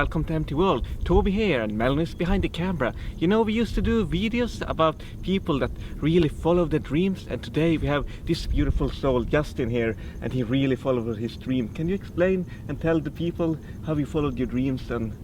welcome to Empty World. Toby here and Melanie's behind the camera. You know, we used to do videos about people that really follow their dreams, and today we have this beautiful soul, Justin, here, and he really followed his dream. Can you explain and tell the people how you followed your dreams and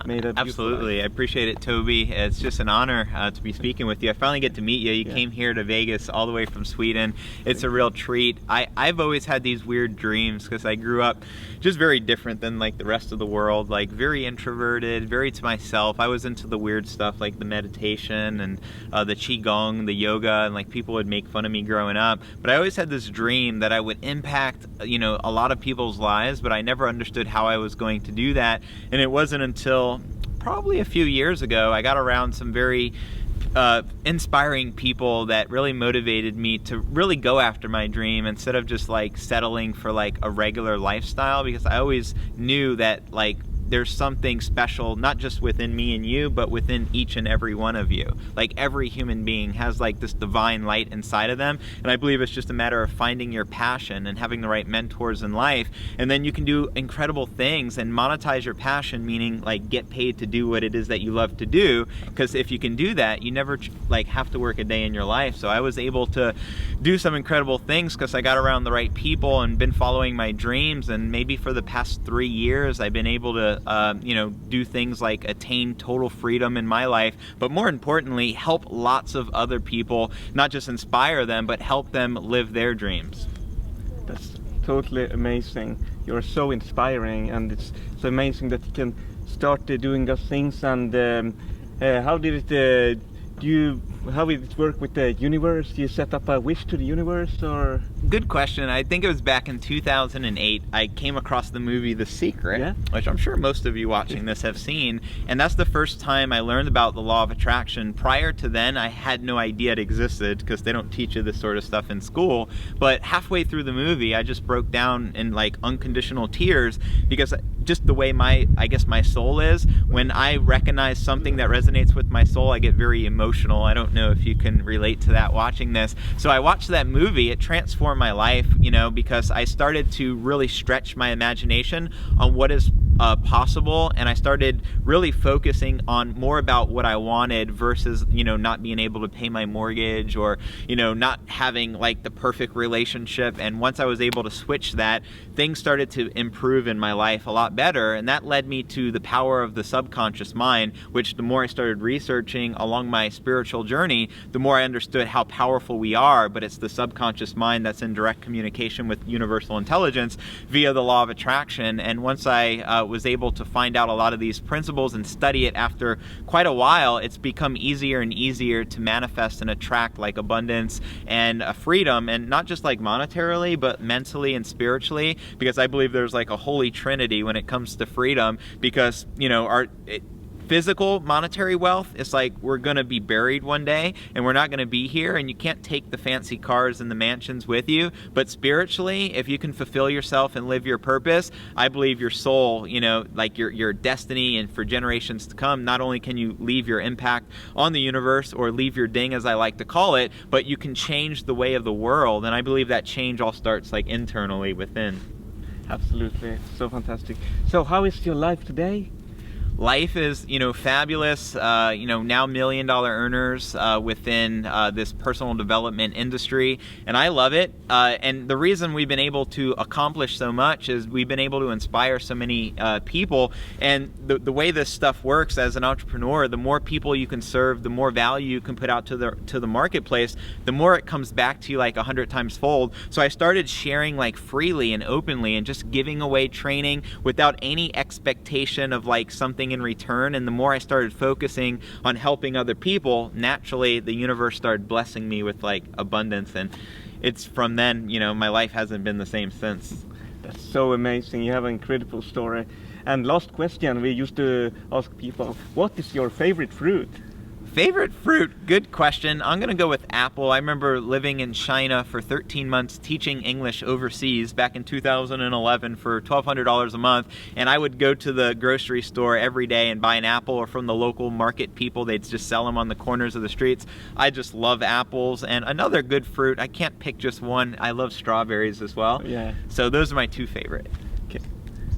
made a absolutely. I appreciate it, Toby. It's just an honor to be speaking with you. I finally get to meet you. You came here to Vegas all the way from Sweden. It's a real treat. I've always had these weird dreams because I grew up just very different than like the rest of the world, like very introverted, very to myself. I was into the weird stuff like the meditation and the qigong, the yoga, and like people would make fun of me growing up. But I always had this dream that I would impact, you know, a lot of people's lives, but I never understood how I was going to do that. And it wasn't until probably a few years ago I got around some very inspiring people that really motivated me to really go after my dream instead of just like settling for like a regular lifestyle, because I always knew that like there's something special not just within me and you, but within each and every one of you. Like every human being has like this divine light inside of them, and I believe it's just a matter of finding your passion and having the right mentors in life, and then you can do incredible things and monetize your passion, meaning like get paid to do what it is that you love to do, because if you can do that, you never like have to work a day in your life. So I was able to do some incredible things because I got around the right people and been following my dreams, and maybe for the past 3 years I've been able to you know, do things like attain total freedom in my life, but more importantly, help lots of other people, not just inspire them, but help them live their dreams. That's totally amazing. You're so inspiring, and it's so amazing that you can start doing those things. And how did it how did it work with the universe? Do you set up a wish to the universe, or? Good question. I think it was back in 2008. I came across the movie The Secret, which I'm sure most of you watching this have seen, and that's the first time I learned about the law of attraction. Prior to then, I had no idea it existed because they don't teach you this sort of stuff in school. But halfway through the movie, I just broke down in like unconditional tears, because just the way I guess my soul is, when I recognize something that resonates with my soul, I get very emotional. I don't know if you can relate to that watching this. So I watched that movie. It transformed my life, you know, because I started to really stretch my imagination on what is possible, and I started really focusing on more about what I wanted versus, you know, not being able to pay my mortgage, or, you know, not having like the perfect relationship. And once I was able to switch that, things started to improve in my life a lot better, and that led me to the power of the subconscious mind, which the more I started researching along my spiritual journey, the more I understood how powerful we are. But it's the subconscious mind that's in direct communication with universal intelligence via the law of attraction. And once I was able to find out a lot of these principles and study it after quite a while, it's become easier and easier to manifest and attract like abundance and freedom, and not just like monetarily, but mentally and spiritually, because I believe there's like a holy trinity when it comes to freedom. Because, you know, physical monetary wealth, it's like we're going to be buried one day and we're not going to be here, and you can't take the fancy cars and the mansions with you. But spiritually, if you can fulfill yourself and live your purpose, I believe your soul, you know, like your destiny, and for generations to come, not only can you leave your impact on the universe, or leave your ding as I like to call it, but you can change the way of the world. And I believe that change all starts like internally within. Absolutely. So fantastic. So how is your life today? Life is, you know, fabulous. You know, now $1 million earners within this personal development industry, and I love it. And the reason we've been able to accomplish so much is we've been able to inspire so many people. And the way this stuff works as an entrepreneur, the more people you can serve, the more value you can put out to the marketplace, the more it comes back to you like 100 times fold. So I started sharing like freely and openly, and just giving away training without any expectation of like something in return. And the more I started focusing on helping other people, naturally the universe started blessing me with like abundance, and it's from then, you know, my life hasn't been the same since. That's so amazing. You have an incredible story. And last question, we used to ask people, what is your favorite fruit? Favorite fruit? Good question. I'm gonna go with apple. I remember living in China for 13 months teaching English overseas back in 2011 for $1,200 a month, and I would go to the grocery store every day and buy an apple, or from the local market people, they'd just sell them on the corners of the streets. I just love apples. And another good fruit, I can't pick just one, I love strawberries as well. Yeah. So those are my two favorite. Okay,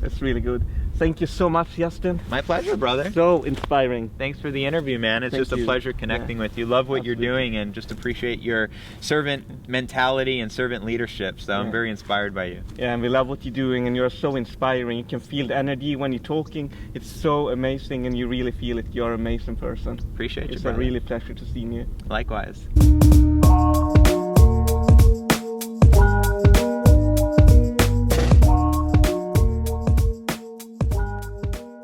that's really good. Thank you so much, Justin. My pleasure, brother. So inspiring. Thanks for the interview, man. It's just a pleasure connecting with you. Love what you're doing and just appreciate your servant mentality and servant leadership. So I'm very inspired by you. Yeah, and we love what you're doing, and you're so inspiring. You can feel the energy when you're talking. It's so amazing, and you really feel it. You're an amazing person. Appreciate you, It's brother. a really pleasure to see you. Likewise.